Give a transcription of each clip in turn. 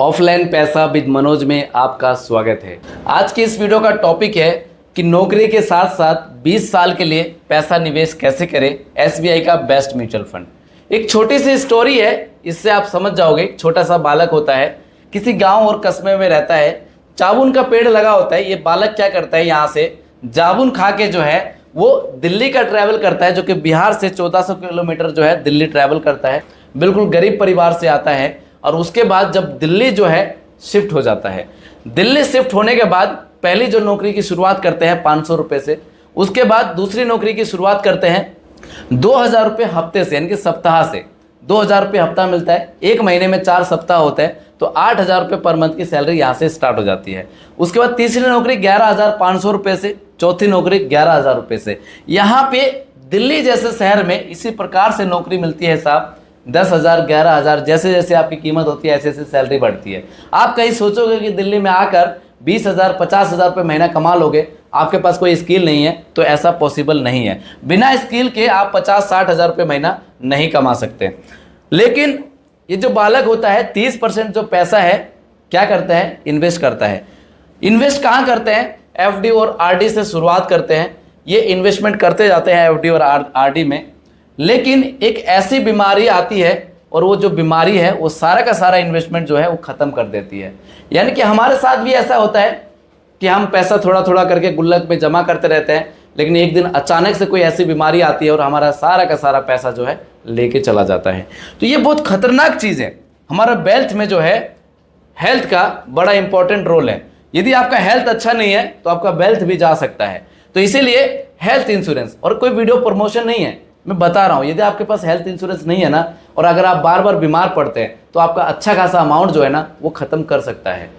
Offline पैसा with Manoj में आपका स्वागत है। आज की इस वीडियो का टॉपिक है कि नौकरी के साथ साथ 20 साल के लिए पैसा निवेश कैसे करें। एसबीआई का बेस्ट म्यूचुअल फंड। एक छोटी सी स्टोरी है, इससे आप समझ जाओगे। छोटा सा बालक होता है, किसी गांव और कस्बे में रहता है। जामुन का पेड़ लगा होता है। ये बालक क्या करता है, यहाँ से जामुन खा के जो है वो दिल्ली का ट्रैवल करता है, जो कि बिहार से 1400 किलोमीटर जो है दिल्ली ट्रैवल करता है। बिल्कुल गरीब परिवार से आता है और उसके बाद जब दिल्ली जो है शिफ्ट हो जाता है। दिल्ली शिफ्ट होने के बाद पहली जो नौकरी की शुरुआत करते हैं 500 रुपये से, उसके बाद दूसरी नौकरी की शुरुआत करते हैं 2000 रुपये हफ्ते से, यानी कि सप्ताह से 2000 रुपये हफ्ता मिलता है। एक महीने में 4 सप्ताह होते हैं तो 8000 रुपये पर मंथ की सैलरी यहाँ से स्टार्ट हो जाती है। उसके बाद तीसरी नौकरी 11500 रुपये से, चौथी नौकरी 11000 रुपये से। यहाँ पे दिल्ली जैसे शहर में इसी प्रकार से नौकरी मिलती है साहब। 10,000 11,000 जैसे जैसे आपकी कीमत होती है ऐसे ऐसे सैलरी बढ़ती है। आप कहीं सोचोगे कि दिल्ली में आकर 20,000 50,000 रुपये महीना कमा लोगे, आपके पास कोई स्किल नहीं है, तो ऐसा पॉसिबल नहीं है। बिना स्किल के आप 50-60,000 रुपये महीना नहीं कमा सकते। लेकिन ये जो बालक होता है 30% जो पैसा है क्या करता है, इन्वेस्ट करता है। इन्वेस्ट कहाँ करते हैं, एफडी और आरडी से शुरुआत करते हैं। ये इन्वेस्टमेंट करते जाते हैं एफडी और आरडी में। लेकिन एक ऐसी बीमारी आती है और वो जो बीमारी है वो सारा का सारा इन्वेस्टमेंट जो है वो ख़त्म कर देती है। यानी कि हमारे साथ भी ऐसा होता है कि हम पैसा थोड़ा थोड़ा करके गुल्लक में जमा करते रहते हैं, लेकिन एक दिन अचानक से कोई ऐसी बीमारी आती है और हमारा सारा का सारा पैसा जो है लेके चला जाता है। तो ये बहुत खतरनाक चीज़ है। हमारा वेल्थ में जो है हेल्थ का बड़ा इंपॉर्टेंट रोल है। यदि आपका हेल्थ अच्छा नहीं है तो आपका वेल्थ भी जा सकता है। तो इसीलिए हेल्थ इंश्योरेंस, और कोई वीडियो प्रमोशन नहीं है, मैं बता रहा हूँ, यदि आपके पास हेल्थ इंश्योरेंस नहीं है ना, और अगर आप बार बार बीमार पड़ते हैं तो आपका अच्छा खासा अमाउंट जो है ना वो खत्म कर सकता है।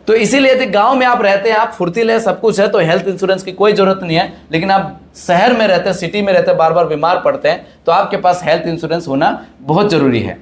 तो इसीलिए यदि गांव में आप रहते हैं, आप फुर्तीले सब कुछ है, तो हेल्थ इंश्योरेंस की कोई जरूरत नहीं है। लेकिन आप शहर में रहते हैं, सिटी में रहते हैं, बार बार बीमार पड़ते हैं, तो आपके पास हेल्थ इंश्योरेंस होना बहुत जरूरी है।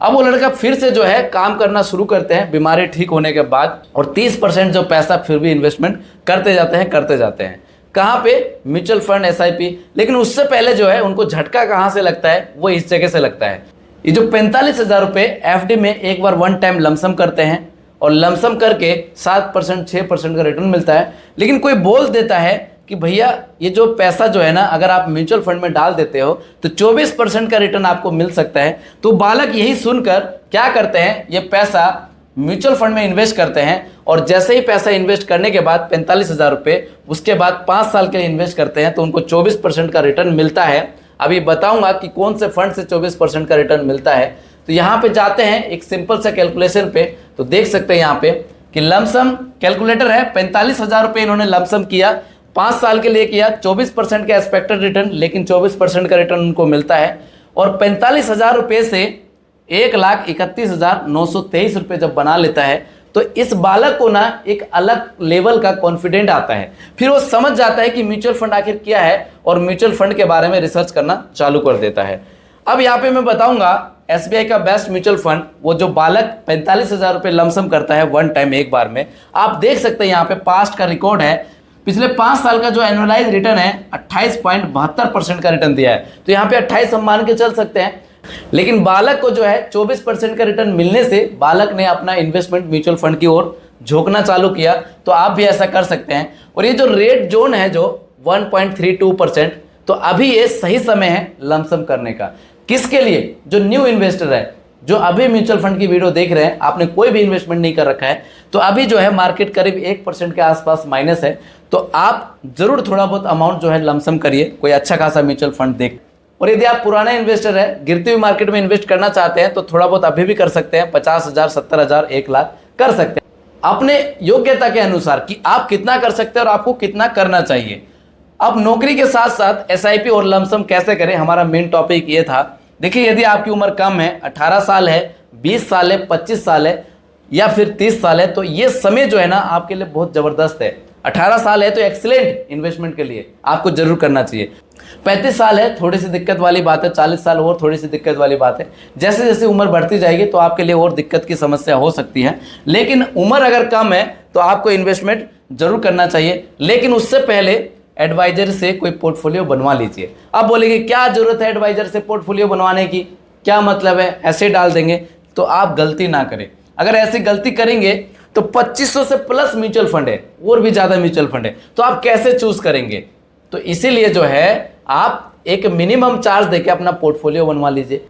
अब वो लड़का फिर से जो है काम करना शुरू करते हैं बीमारी ठीक होने के बाद, और 30% जो पैसा फिर भी इन्वेस्टमेंट करते जाते हैं। कहाँ पे, म्यूचुअल फंड, एसआईपी। लेकिन उससे पहले जो है उनको झटका कहाँ से लगता है, वो इस जगह से लगता है। ये जो 45,000 रुपये एफडी में एक बार वन टाइम लमसम करते हैं और लमसम करके 7% 6% का रिटर्न मिलता है। लेकिन कोई बोल देता है कि भैया ये जो पैसा जो है ना, अगर आप म्यूचुअल फंड में डाल देते हो तो 24% का रिटर्न आपको मिल सकता है। तो बालक यही सुनकर क्या करते हैं, ये पैसा म्यूचुअल फंड में इन्वेस्ट करते हैं। और जैसे ही पैसा इन्वेस्ट करने के बाद 45,000 रुपये, उसके बाद 5 साल के लिए इन्वेस्ट करते हैं तो उनको 24% का रिटर्न मिलता है। अभी बताऊंगा कि कौन से फंड से 24% का रिटर्न मिलता है। तो यहाँ पे जाते हैं एक सिंपल सा कैलकुलेशन पे, तो देख सकते हैं यहाँ पे कि लमसम कैलकुलेटर है। 45,000 रुपये इन्होंने लमसम किया, 5 साल के लिए किया, 24% का एक्सपेक्टेड रिटर्न, लेकिन 24% का रिटर्न उनको मिलता है। और 45,000 रुपये से 1,31,923 रुपये जब बना लेता है तो इस बालक को ना एक अलग लेवल का कॉन्फिडेंट आता है। फिर वो समझ जाता है कि म्यूचुअल फंड आखिर क्या है और म्यूचुअल फंड के बारे में रिसर्च करना चालू कर देता है। अब यहाँ पे मैं बताऊंगा एसबीआई का बेस्ट म्यूचुअल फंड, वो जो बालक 45,000 रुपये लमसम करता है वन टाइम एक बार में। आप देख सकते हैं यहाँ पे पास्ट का रिकॉर्ड है, पिछले 5 साल का जो एनुअलाइज रिटर्न है 28.72% का रिटर्न दिया है। तो यहाँ पे 28 हम मान के चल सकते हैं। लेकिन बालक को जो है 24% का रिटर्न मिलने से बालक ने अपना इन्वेस्टमेंट म्यूचुअल फंड की ओर झोंकना चालू किया। तो आप भी ऐसा कर सकते हैं। और ये जो रेड जोन है जो 1.32%, तो अभी ये सही समय है लमसम करने का। किसके लिए, जो न्यू इन्वेस्टर है, जो अभी म्यूचुअल फंड की वीडियो देख रहे हैं, आपने कोई भी इन्वेस्टमेंट नहीं कर रखा है, तो अभी जो है मार्केट करीब 1% के आसपास माइनस है, तो आप जरूर थोड़ा बहुत अमाउंट जो है लमसम करिए कोई अच्छा खासा म्यूचुअल फंड देख। और यदि आप पुराना इन्वेस्टर है, गिरती हुई मार्केट में इन्वेस्ट करना चाहते हैं, तो थोड़ा बहुत अभी भी कर सकते हैं। 50,000 70,000 1 लाख कर सकते हैं अपने योग्यता के अनुसार कि आप कितना कर सकते हैं और आपको कितना करना चाहिए। अब नौकरी के साथ साथ एसआईपी और लमसम कैसे करें, हमारा मेन टॉपिक ये था। देखिए, यदि आपकी उम्र कम है, 18 साल है, 20 साल है, 25 साल है या फिर 30 साल है, तो ये समय जो है ना आपके लिए बहुत ज़बरदस्त है। 18 साल है तो एक्सीलेंट इन्वेस्टमेंट के लिए आपको जरूर करना चाहिए। 35 साल है, थोड़ी सी दिक्कत वाली बात है। 40 साल और थोड़ी सी दिक्कत वाली बात है। जैसे जैसे उम्र बढ़ती जाएगी तो आपके लिए और दिक्कत की समस्या हो सकती है। लेकिन उम्र अगर कम है तो आपको इन्वेस्टमेंट जरूर करना चाहिए। लेकिन उससे पहले एडवाइजर से कोई पोर्टफोलियो बनवा लीजिए। आप बोलेंगे क्या जरूरत है एडवाइजर से पोर्टफोलियो बनवाने की, क्या मतलब है, ऐसे डाल देंगे, तो आप गलती ना करें। अगर ऐसी गलती करेंगे तो 2500 से प्लस म्यूचुअल फंड है और भी ज़्यादा म्यूचुअल फंड है, तो आप कैसे चूज करेंगे? तो इसीलिए जो है आप एक मिनिमम चार्ज देके अपना पोर्टफोलियो बनवा लीजिए।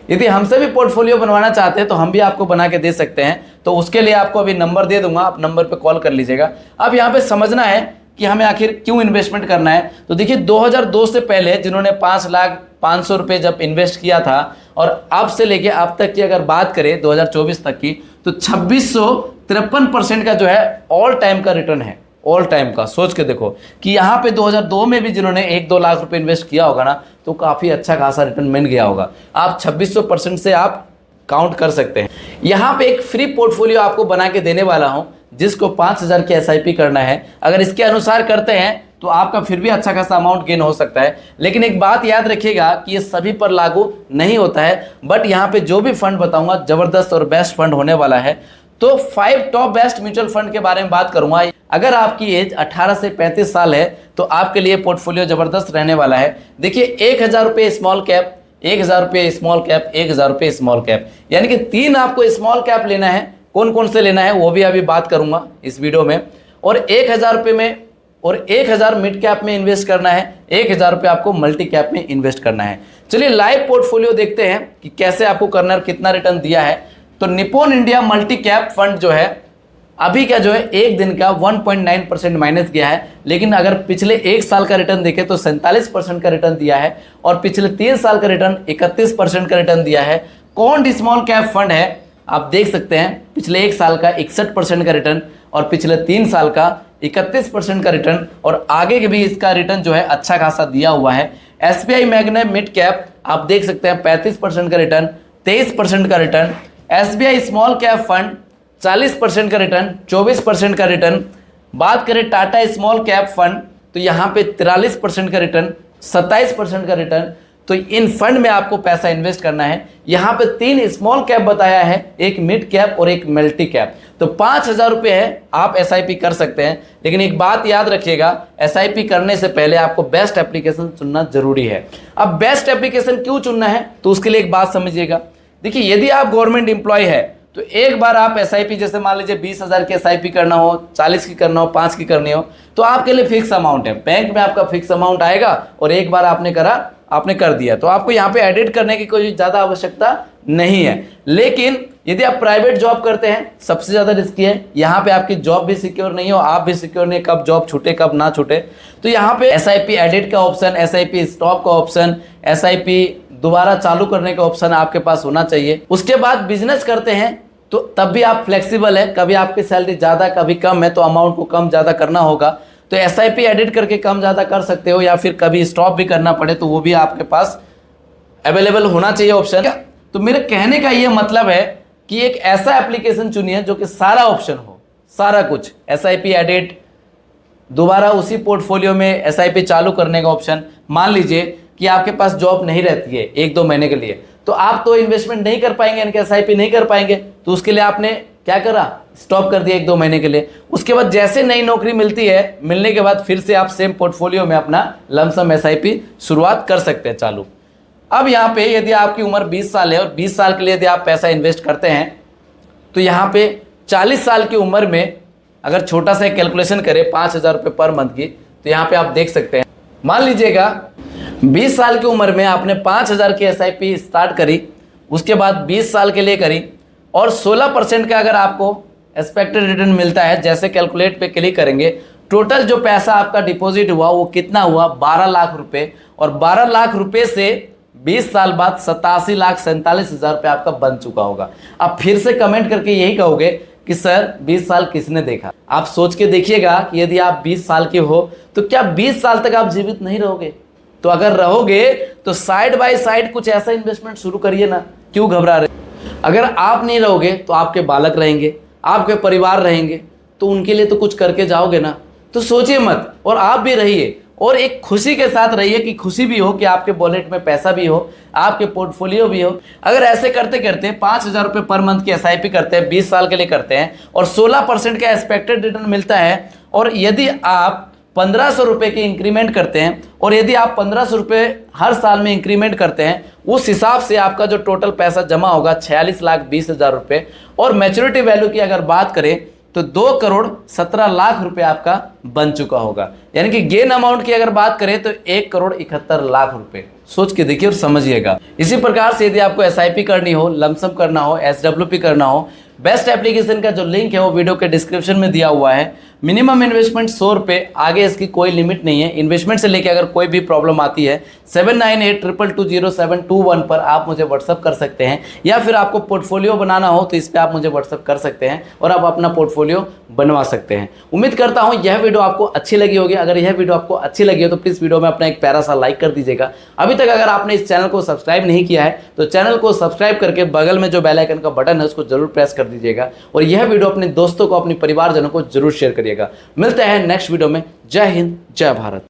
यदि हमसे भी पोर्टफोलियो बनवाना चाहते हैं तो हम भी आपको बना के दे सकते हैं। तो उसके लिए आपको अभी नंबर दे दूंगा, आप नंबर पे कॉल कर लीजिएगा। अब यहाँ पे समझना है कि हमें आखिर क्यों इन्वेस्टमेंट करना है। तो देखिए 2002 से पहले जिन्होंने 5,05,000 रुपये जब इन्वेस्ट किया था और अब से लेके अब तक की अगर बात करें 2024 तक की, तो 2653% का जो है ऑल टाइम का रिटर्न है। ऑल टाइम का सोच के देखो कि यहाँ पे 2002 में भी जिन्होंने 1-2 लाख रुपए इन्वेस्ट किया होगा ना, तो काफ़ी अच्छा खासा रिटर्न मिल गया होगा। आप 2600% से आप काउंट कर सकते हैं। यहाँ पे एक फ्री पोर्टफोलियो आपको बना के देने वाला हूँ, जिसको 5,000 की SIP करना है। अगर इसके अनुसार करते हैं तो आपका फिर भी अच्छा खासा अमाउंट गेन हो सकता है। लेकिन एक बात याद रखिएगा कि ये सभी पर लागू नहीं होता है, बट यहाँ पे जो भी फंड बताऊंगा जबरदस्त और बेस्ट फंड होने वाला है। तो 5 टॉप बेस्ट म्यूचुअल फंड के बारे में बात करूंगा। अगर आपकी एज 18 से 35 साल है तो आपके लिए पोर्टफोलियो जबरदस्त रहने वाला है। देखिए 1,000 रुपये स्मॉल कैप, 1,000 रुपये स्मॉल कैप, 1,000 रुपये स्मॉल कैप, यानी कि 3 आपको स्मॉल कैप लेना है। कौन कौन से लेना है वो भी अभी बात करूंगा इस वीडियो में। और 1,000 रुपये में और 1,000 मिड कैप में इन्वेस्ट करना है, 1,000 रुपये आपको मल्टी कैप में इन्वेस्ट करना है। चलिए लाइव पोर्टफोलियो देखते हैं कि कैसे आपको करना है और कितना रिटर्न दिया है। तो Nippon India multi cap fund जो है अभी का जो है एक दिन का 1.9% माइनस गया है, लेकिन अगर पिछले 1 साल का रिटर्न देखें तो 47% का रिटर्न दिया है और पिछले 3 साल का रिटर्न 31% का रिटर्न दिया है। कौन स्मॉल कैप फंड है आप देख सकते हैं, पिछले 1 साल का 61% का रिटर्न और पिछले 3 साल का 31% का रिटर्न, और आगे के भी इसका रिटर्न जो है अच्छा खासा दिया हुआ है। SBI मैग्ना मिड कैप आप देख सकते हैं 35% का रिटर्न, 23% का return. SBI small cap fund 40% का रिटर्न, 24% का रिटर्न। बात करें टाटा स्मॉल कैप फंड तो यहाँ पे 43% का रिटर्न, 27% का रिटर्न। तो इन फंड में आपको पैसा इन्वेस्ट करना है। यहाँ पे 3 स्मॉल कैप बताया है, एक मिड कैप और एक मल्टी कैप। तो 5,000 रुपये है, आप SIP कर सकते हैं। लेकिन एक बात याद रखिएगा, SIP करने से पहले आपको बेस्ट एप्लीकेशन चुनना जरूरी है। अब बेस्ट एप्लीकेशन क्यों चुनना है तो उसके लिए एक बात समझिएगा। देखिए यदि आप गवर्नमेंट एम्प्लॉय है तो एक बार आप SIP जैसे मान लीजिए 20,000 की SIP करना हो, 40 की करना हो, 5 की करनी हो, तो आपके लिए फिक्स अमाउंट है। बैंक में आपका फिक्स अमाउंट आएगा और एक बार आपने कर दिया तो आपको यहाँ पे एडिट करने की कोई ज़्यादा आवश्यकता नहीं है। लेकिन यदि आप प्राइवेट जॉब करते हैं सबसे ज़्यादा रिस्की है। यहाँ पे आपकी जॉब भी सिक्योर नहीं हो, आप भी सिक्योर नहीं, कब जॉब छूटे कब ना छूटे। तो यहाँ पे SIP एडिट का ऑप्शन, SIP स्टॉप का ऑप्शन, SIP दोबारा चालू करने का ऑप्शन आपके पास होना चाहिए। उसके बाद बिजनेस करते हैं तो तब भी आप फ्लेक्सिबल है, कभी आपकी सैलरी ज़्यादा कभी कम है तो अमाउंट को कम ज़्यादा करना होगा, तो SIP एडिट करके कम ज़्यादा कर सकते हो, या फिर कभी स्टॉप भी करना पड़े तो वो भी आपके पास अवेलेबल होना चाहिए ऑप्शन। तो मेरे कहने का ये मतलब है कि एक ऐसा एप्लीकेशन चुनिए जो कि सारा ऑप्शन हो, सारा कुछ, SIP एडिट, दोबारा उसी पोर्टफोलियो में SIP चालू करने का ऑप्शन। मान लीजिए कि आपके पास जॉब नहीं रहती है 1-2 महीने के लिए, तो आप तो इन्वेस्टमेंट नहीं कर पाएंगे, यानी कि SIP नहीं कर पाएंगे, तो उसके लिए आपने क्या करा, स्टॉप कर दिया 1-2 महीने के लिए। उसके बाद जैसे नई नौकरी मिलती है, मिलने के बाद फिर से आप सेम पोर्टफोलियो में अपना लमसम SIP शुरुआत कर सकते हैं चालू। अब यहाँ पे यदि आपकी उम्र 20 साल है और 20 साल के लिए यदि आप पैसा इन्वेस्ट करते हैं तो यहाँ पे 40 साल की उम्र में अगर छोटा सा कैलकुलेशन करें 5,000 रुपये पर मंथ की, तो यहाँ पे आप देख सकते हैं, मान लीजिएगा 20 साल की उम्र में आपने 5,000 की SIP स्टार्ट करी, उसके बाद 20 साल के लिए करी और 16% का अगर आपको एक्सपेक्टेड रिटर्न मिलता है, जैसे कैलकुलेट पे क्लिक करेंगे, टोटल जो पैसा आपका डिपॉजिट हुआ वो कितना हुआ, 12 लाख रुपए। और 12 लाख रुपए से 20 साल बाद 87,47,000 रुपये आपका बन चुका होगा। आप फिर से कमेंट करके यही कहोगे कि सर 20 साल किसने देखा। आप सोच के देखिएगा कि यदि आप 20 साल के हो तो क्या 20 साल तक आप जीवित नहीं रहोगे? तो अगर रहोगे तो साइड बाय साइड कुछ ऐसा इन्वेस्टमेंट शुरू करिए ना, क्यों घबरा रहे? अगर आप नहीं रहोगे तो आपके बालक रहेंगे, आपके परिवार रहेंगे, तो उनके लिए तो कुछ करके जाओगे ना। तो सोचिए मत, और आप भी रहिए और एक खुशी के साथ रहिए कि खुशी भी हो कि आपके वॉलेट में पैसा भी हो, आपके पोर्टफोलियो भी हो। अगर ऐसे करते करते 5,000 रुपये पर मंथ की SIP करते हैं, 20 साल के लिए करते हैं और 16% का एक्सपेक्टेड रिटर्न मिलता है, और यदि आप 1,500 रुपये की इंक्रीमेंट करते हैं और यदि आप 1,500 रुपये हर साल में इंक्रीमेंट करते हैं उस हिसाब से आपका जो टोटल पैसा जमा होगा 46,20,000 रुपये। और मैच्योरिटी वैल्यू की अगर बात करें तो 2,17,00,000 रुपए आपका बन चुका होगा। यानी कि गेन अमाउंट की अगर बात करें तो 1,71,00,000 रुपए। सोच के देखिए और समझिएगा। इसी प्रकार से यदि आपको SIP करनी हो, लमसम करना हो, SWP करना हो, बेस्ट एप्लीकेशन का जो लिंक है वो वीडियो के डिस्क्रिप्शन में दिया हुआ है। मिनिमम इन्वेस्टमेंट 100 रुपये, आगे इसकी कोई लिमिट नहीं है। इन्वेस्टमेंट से लेकर अगर कोई भी प्रॉब्लम आती है 7982220721 पर आप मुझे व्हाट्सअप कर सकते हैं, या फिर आपको पोर्टफोलियो बनाना हो तो इस पर आप मुझे व्हाट्सअप कर सकते हैं और आप अपना पोर्टफोलियो बनवा सकते हैं। उम्मीद करता हूं यह वीडियो आपको अच्छी लगी होगी। अगर यह वीडियो आपको अच्छी लगी हो तो प्लीज़ वीडियो में अपना एक प्यारा सा लाइक कर दीजिएगा। अभी तक अगर आपने इस चैनल को सब्सक्राइब नहीं किया है तो चैनल को सब्सक्राइब करके बगल में जो बेल आइकन का बटन है उसको जरूर प्रेस कर दीजिएगा। और यह वीडियो अपने दोस्तों को, अपने परिवारजनों को जरूर शेयर करिएगा। मिलते हैं नेक्स्ट वीडियो में। जय हिंद, जय भारत।